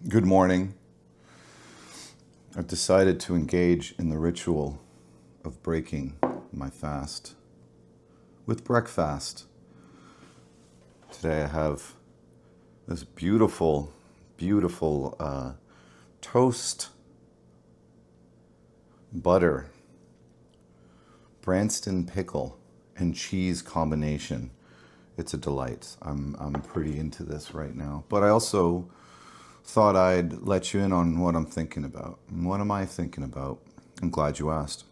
Good morning. I've decided to engage in the ritual of breaking my fast with breakfast. Today I have this beautiful, beautiful toast, butter, Branston pickle, and cheese combination. It's a delight. I'm pretty into this right now. But I also thought I'd let you in on what I'm thinking about. And what am I thinking about? I'm glad you asked.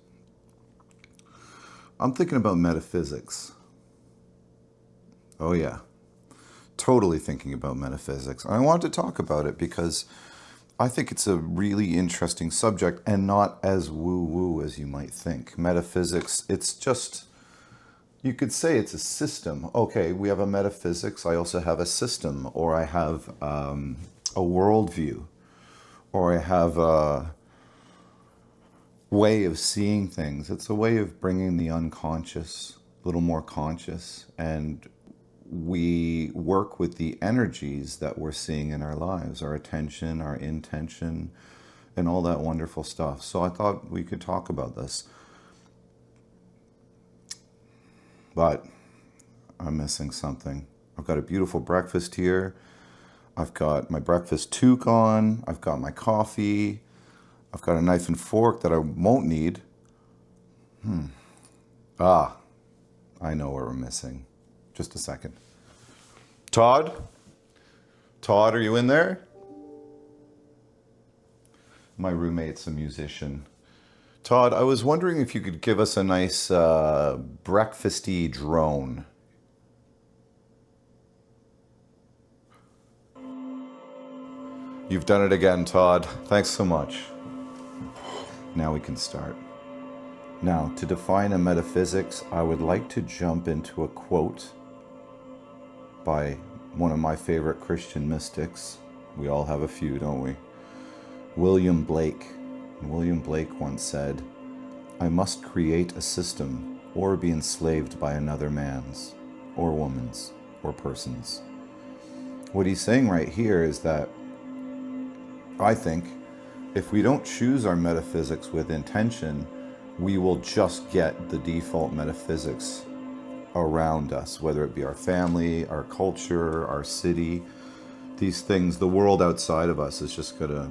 I'm thinking about metaphysics. Oh yeah, totally thinking about metaphysics. And I wanted to talk about it because I think it's a really interesting subject and not as woo-woo as you might think. Metaphysics, it's just, you could say it's a system. Okay, we have a metaphysics, I also have a system, or I have a worldview, or I have a way of seeing things. It's a way of bringing the unconscious a little more conscious, and we work with the energies that we're seeing in our lives, our attention, our intention, and all that wonderful stuff. So I thought we could talk about this. But I'm missing something. I've got a beautiful breakfast here. I've got my breakfast toque on. I've got my coffee. I've got a knife and fork that I won't need. Ah, I know what we're missing. Just a second. Todd? Todd, are you in there? My roommate's a musician. Todd, I was wondering if you could give us a nice breakfasty drone. You've done it again, Todd. Thanks so much. Now we can start. Now, to define a metaphysics, I would like to jump into a quote by one of my favorite Christian mystics. We all have a few, don't we? William Blake. And William Blake once said, "I must create a system or be enslaved by another man's, or woman's, or person's." What he's saying right here is that I think if we don't choose our metaphysics with intention, we will just get the default metaphysics around us, whether it be our family, our culture, our city. These things, the world outside of us is just going to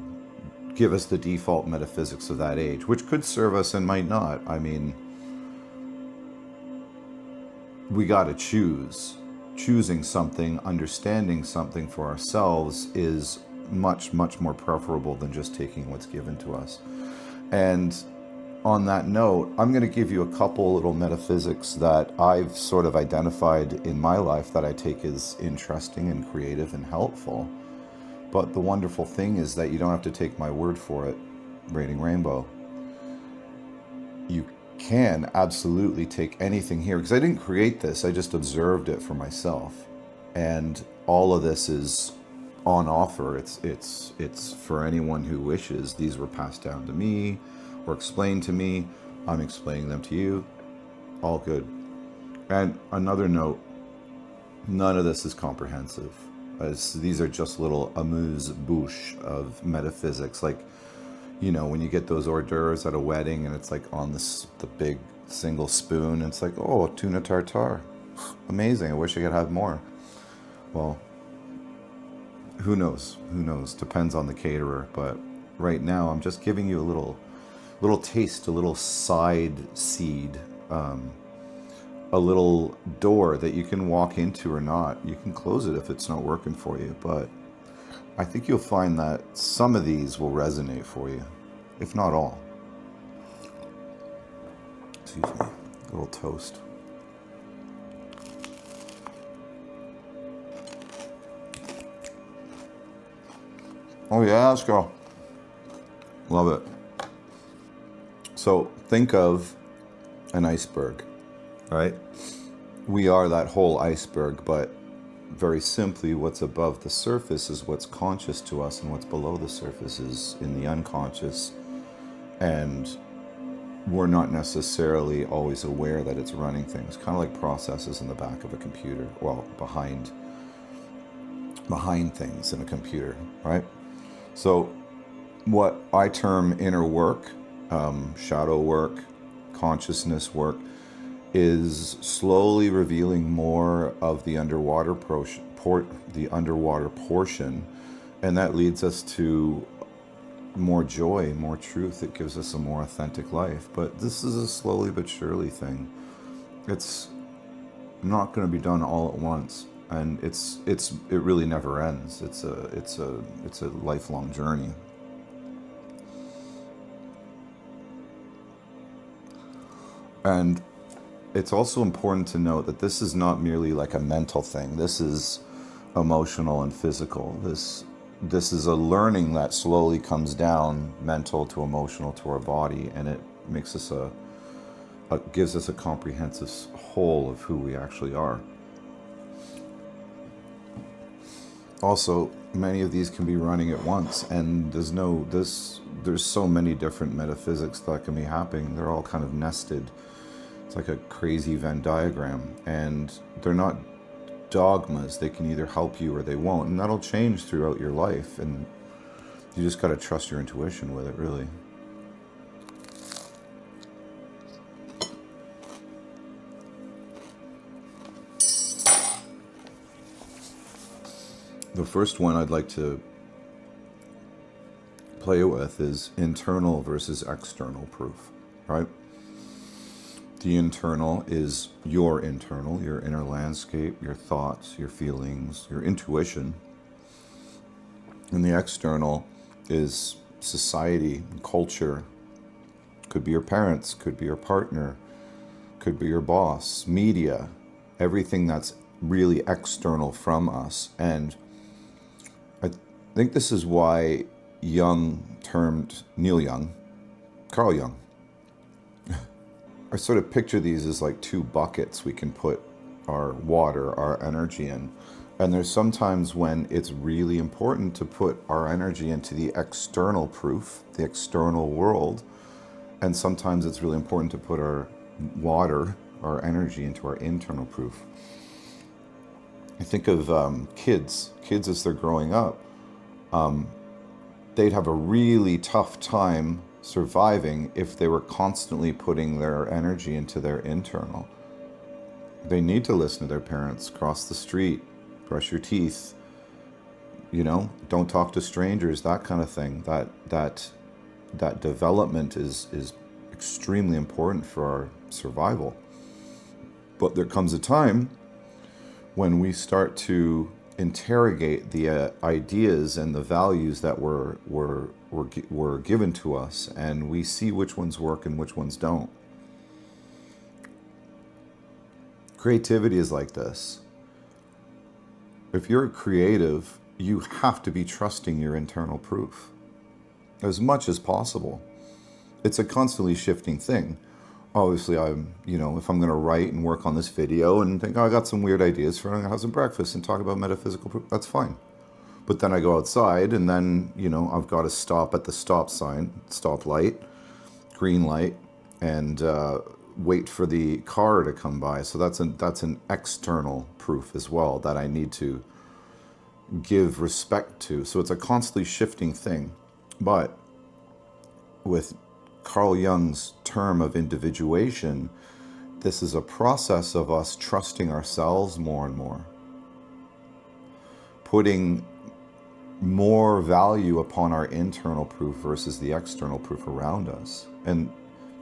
give us the default metaphysics of that age, which could serve us and might not. I mean, we got to choose. Choosing something, understanding something for ourselves is much, much more preferable than just taking what's given to us. And on that note, I'm going to give you a couple little metaphysics that I've sort of identified in my life that I take as interesting and creative and helpful. But the wonderful thing is that you don't have to take my word for it, Raining Rainbow. You can absolutely take anything here, because I didn't create this, I just observed it for myself. And all of this is on offer. It's for anyone who wishes. These were passed down to me or explained to me. I'm explaining them to you. All good. And another note, none of this is comprehensive, as these are just little amuse-bouche of metaphysics. Like, you know, when you get those hors d'oeuvres at a wedding and it's like on the big single spoon, it's like, oh, tuna tartare. Amazing. I wish I could have more. Well, who knows? Who knows? Depends on the caterer. But right now, I'm just giving you a little taste, a little side seed, a little door that you can walk into or not. You can close it if it's not working for you. But I think you'll find that some of these will resonate for you, if not all. Excuse me. A little toast. Oh yeah, let's go. Love it. So think of an iceberg, right? We are that whole iceberg, but very simply, what's above the surface is what's conscious to us, and what's below the surface is in the unconscious. And we're not necessarily always aware that it's running things, kind of like processes in the back of a computer, well, behind things in a computer, right? So what I term inner work, shadow work, consciousness work, is slowly revealing more of the underwater portion, and that leads us to more joy, more truth. It gives us a more authentic life. But this is a slowly but surely thing. It's not going to be done all at once, and it really never ends. It's a lifelong journey. And it's also important to note that this is not merely like a mental thing. This is emotional and physical. This is a learning that slowly comes down mental to emotional to our body, and it makes us gives us a comprehensive whole of who we actually are. Also, many of these can be running at once, and there's so many different metaphysics that can be happening. They're all kind of nested. It's like a crazy Venn diagram, and they're not dogmas. They can either help you or they won't, and that'll change throughout your life, and you just got to trust your intuition with it, really. The first one I'd like to play with is internal versus external proof, right? The internal is your inner landscape, your thoughts, your feelings, your intuition. And the external is society, culture. Could be your parents, could be your partner, could be your boss, media, everything that's really external from us. And I think this is why Jung termed Carl Jung. I sort of picture these as like two buckets we can put our water, our energy in. And there's sometimes when it's really important to put our energy into the external proof, the external world. And sometimes it's really important to put our water, our energy into our internal proof. I think of kids as they're growing up. They'd have a really tough time surviving if they were constantly putting their energy into their internal. They need to listen to their parents, cross the street, brush your teeth, don't talk to strangers, that kind of thing. That development is extremely important for our survival. But there comes a time when we start to interrogate the ideas and the values that were given to us, and we see which ones work and which ones don't. Creativity is like this. If you're creative, you have to be trusting your internal proof as much as possible. It's a constantly shifting thing. Obviously, if I'm going to write and work on this video and think, I got some weird ideas for I'm going to have some breakfast and talk about metaphysical proof, that's fine. But then I go outside and then, I've got to stop at the stop light, green light, and wait for the car to come by. So that's an external proof as well that I need to give respect to. So it's a constantly shifting thing. But with Carl Jung's term of individuation, this is a process of us trusting ourselves more and more, putting more value upon our internal proof versus the external proof around us. And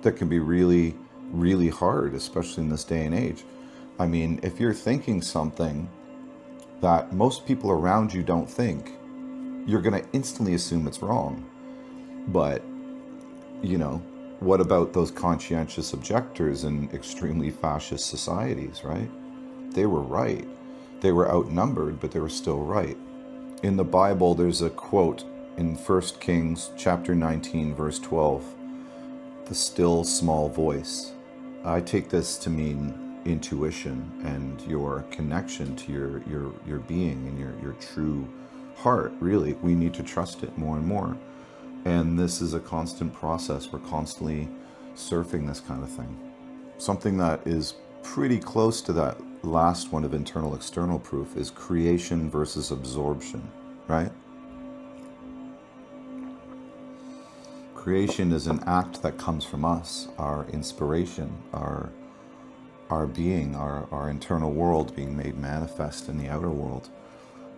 that can be really, really hard, especially in this day and age. I mean, if you're thinking something that most people around you don't think, you're going to instantly assume it's wrong. But what about those conscientious objectors in extremely fascist societies, right? They were right. They were outnumbered, but they were still right. In the Bible, there's a quote in 1 Kings chapter 19, verse 12, the still small voice. I take this to mean intuition and your connection to your being and your true heart. Really, we need to trust it more and more. And this is a constant process. We're constantly surfing this kind of thing. Something that is pretty close to that last one of internal external proof is creation versus absorption, right? Creation is an act that comes from us, our inspiration, our being, our internal world being made manifest in the outer world.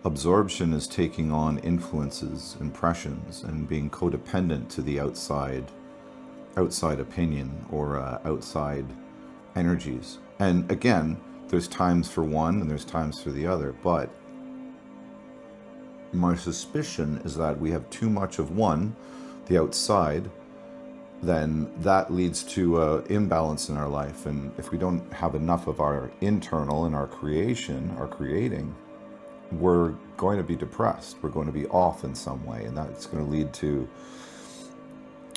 Absorption is taking on influences, impressions, and being codependent to the outside opinion or outside energies. And again, there's times for one and there's times for the other, but my suspicion is that we have too much of one, the outside, then that leads to an imbalance in our life. And if we don't have enough of our internal and our creation, our creating, we're going to be depressed. We're going to be off in some way. And that's going to lead to,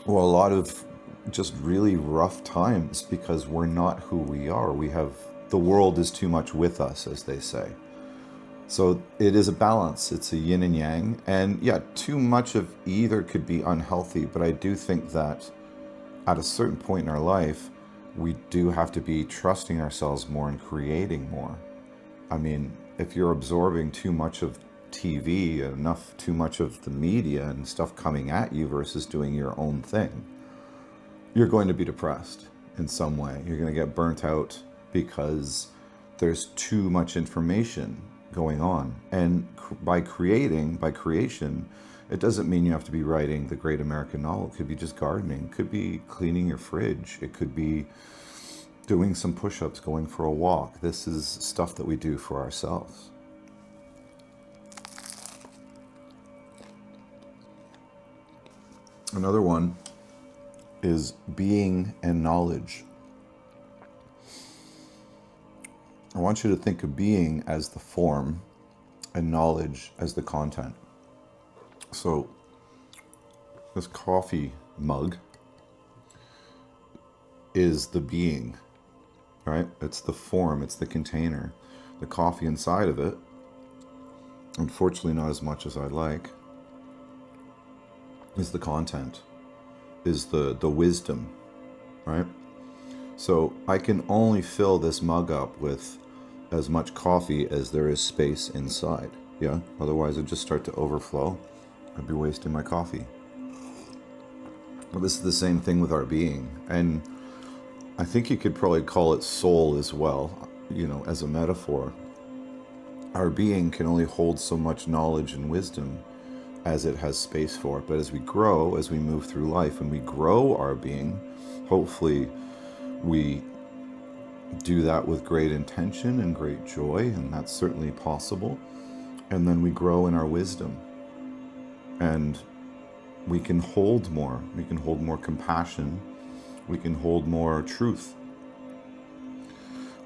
well, a lot of just really rough times because we're not who we are. The world is too much with us, as they say. So it is a balance. It's a yin and yang. And yeah, too much of either could be unhealthy. But I do think that at a certain point in our life, we do have to be trusting ourselves more and creating more. I mean, if you're absorbing too much of TV, too much of the media and stuff coming at you versus doing your own thing, you're going to be depressed in some way. You're going to get burnt out because there's too much information going on. And by creation, it doesn't mean you have to be writing the great American novel. It could be just gardening. It could be cleaning your fridge. It could be doing some push-ups, going for a walk. This is stuff that we do for ourselves. Another one is being and knowledge. I want you to think of being as the form and knowledge as the content. So this coffee mug is the being, right? It's the form, it's the container. The coffee inside of it, unfortunately not as much as I'd like, is the content, is the wisdom, right? So I can only fill this mug up with as much coffee as there is space inside, yeah? Otherwise it'd just start to overflow. I'd be wasting my coffee. Well, this is the same thing with our being. And I think you could probably call it soul as well, as a metaphor. Our being can only hold so much knowledge and wisdom as it has space for. But as we grow, as we move through life, when we grow our being, hopefully we do that with great intention and great joy, and that's certainly possible. And then we grow in our wisdom. And we can hold more. We can hold more compassion. We can hold more truth.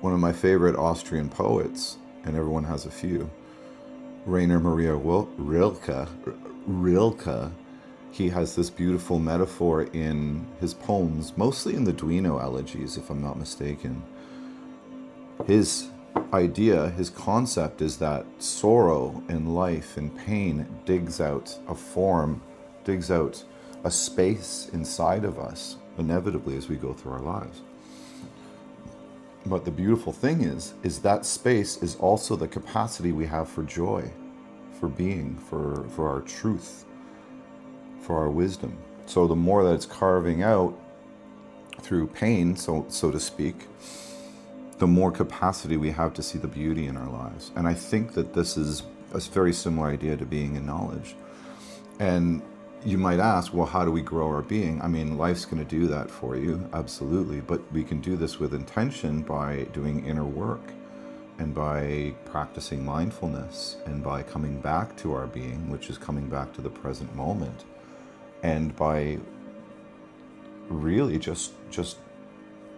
One of my favorite Austrian poets, and everyone has a few, Rainer Maria Rilke, he has this beautiful metaphor in his poems, mostly in the Duino elegies, if I'm not mistaken. His idea, his concept is that sorrow and life and pain digs out a form, digs out a space inside of us, inevitably as we go through our lives. But the beautiful thing is that space is also the capacity we have for joy, for being, for our truth, for our wisdom. So the more that it's carving out through pain, so to speak, the more capacity we have to see the beauty in our lives. And I think that this is a very similar idea to being in knowledge. And you might ask, well, how do we grow our being? I mean, life's going to do that for you, absolutely. But we can do this with intention by doing inner work and by practicing mindfulness and by coming back to our being, which is coming back to the present moment, and by really just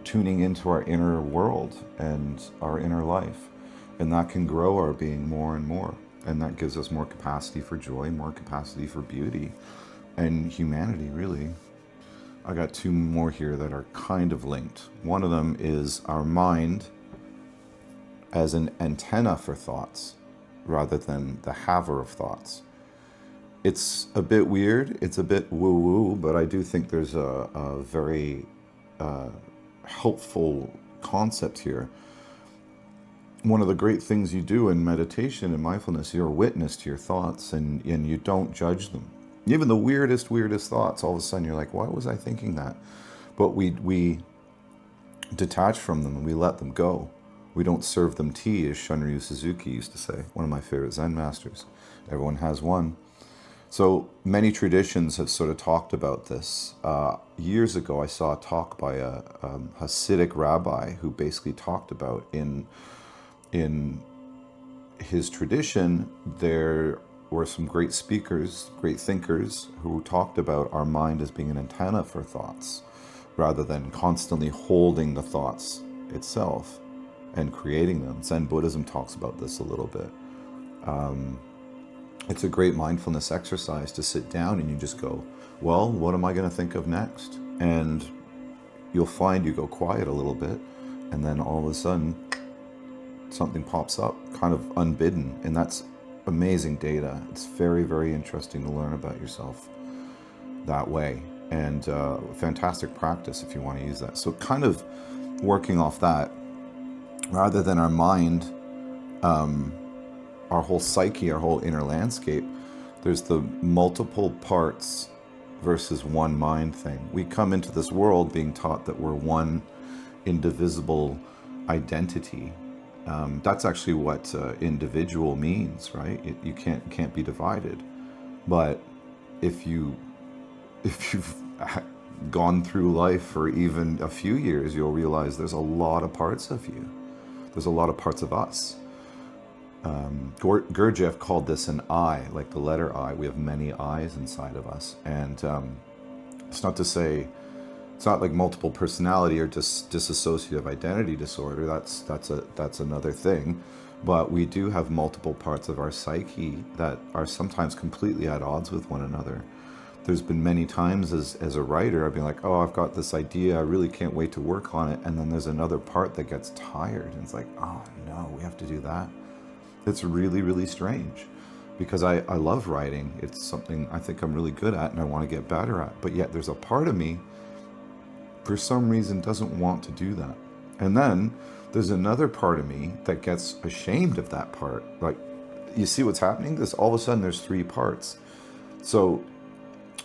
tuning into our inner world and our inner life. And that can grow our being more and more. And that gives us more capacity for joy, more capacity for beauty and humanity, really. I got two more here that are kind of linked. One of them is our mind as an antenna for thoughts rather than the haver of thoughts. It's a bit weird, it's a bit woo-woo, but I do think there's a very helpful concept here. One of the great things you do in meditation and mindfulness, you're a witness to your thoughts and you don't judge them. Even the weirdest thoughts, all of a sudden you're like, why was I thinking that? But we detach from them and we let them go. We don't serve them tea, as Shunryu Suzuki used to say, one of my favorite Zen masters. Everyone has one. So many traditions have sort of talked about this. Years ago, I saw a talk by a Hasidic rabbi who basically talked about in his tradition, there were some great speakers, great thinkers who talked about our mind as being an antenna for thoughts, rather than constantly holding the thoughts itself and creating them. Zen Buddhism talks about this a little bit. It's a great mindfulness exercise to sit down and you just go, well, what am I going to think of next? And you'll find you go quiet a little bit, and then all of a sudden something pops up kind of unbidden. And that's amazing data. It's very, very interesting to learn about yourself that way. And fantastic practice if you want to use that. So kind of working off that, rather than our mind, our whole psyche, our whole inner landscape, there's the multiple parts versus one mind thing. We come into this world being taught that we're one indivisible identity. That's actually what individual means, right? You can't be divided. But if you've gone through life for even a few years, you'll realize there's a lot of parts of you. There's a lot of parts of us. Gurdjieff called this an I, like the letter I. We have many I's inside of us. And it's not to say, it's not like multiple personality or dissociative identity disorder. That's another thing. But we do have multiple parts of our psyche that are sometimes completely at odds with one another. There's been many times as a writer, I've been like, oh, I've got this idea, I really can't wait to work on it. And then there's another part that gets tired. And it's like, oh no, we have to do that. It's really, really strange, because I love writing. It's something I think I'm really good at and I want to get better at. But yet there's a part of me, for some reason, doesn't want to do that. And then there's another part of me that gets ashamed of that part. Like, you see what's happening? All of a sudden there's three parts. So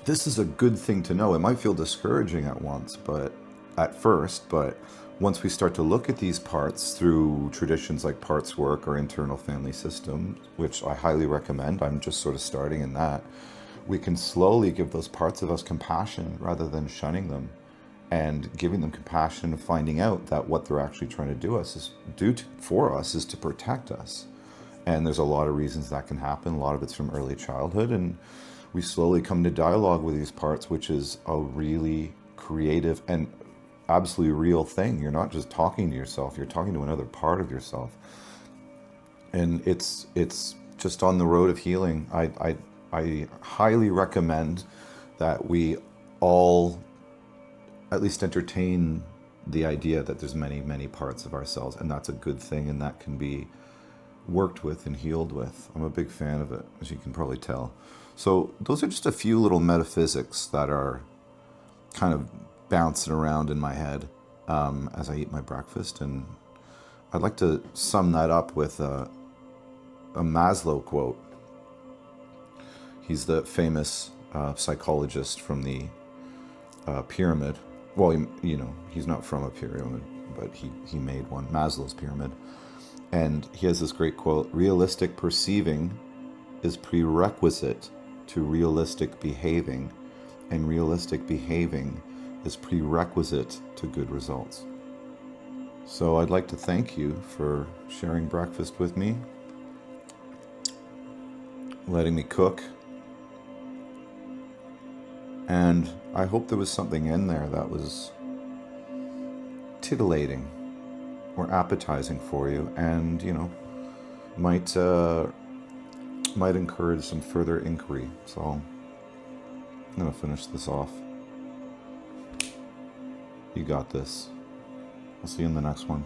this is a good thing to know. It might feel discouraging at first, but once we start to look at these parts through traditions like parts work or internal family system, which I highly recommend, I'm just sort of starting in that, we can slowly give those parts of us compassion rather than shunning them, and giving them compassion and finding out that what they're actually trying to do for us is to protect us. And there's a lot of reasons that can happen. A lot of it's from early childhood, and we slowly come to dialogue with these parts, which is a really creative and absolutely real thing. You're not just talking to yourself, you're talking to another part of yourself. And it's just on the road of healing. I highly recommend that we all at least entertain the idea that there's many, many parts of ourselves, and that's a good thing, and that can be worked with and healed with. I'm a big fan of it, as you can probably tell. So those are just a few little metaphysics that are kind of bouncing around in my head as I eat my breakfast. And I'd like to sum that up with a Maslow quote. He's the famous psychologist from the pyramid. Well, he's not from a pyramid, but he made one, Maslow's pyramid. And he has this great quote: realistic perceiving is prerequisite to realistic behaving, and realistic behaving is prerequisite to good results. So I'd like to thank you for sharing breakfast with me, letting me cook, and I hope there was something in there that was titillating or appetizing for you, and might encourage some further inquiry. So I'm gonna finish this off. You got this. I'll see you in the next one.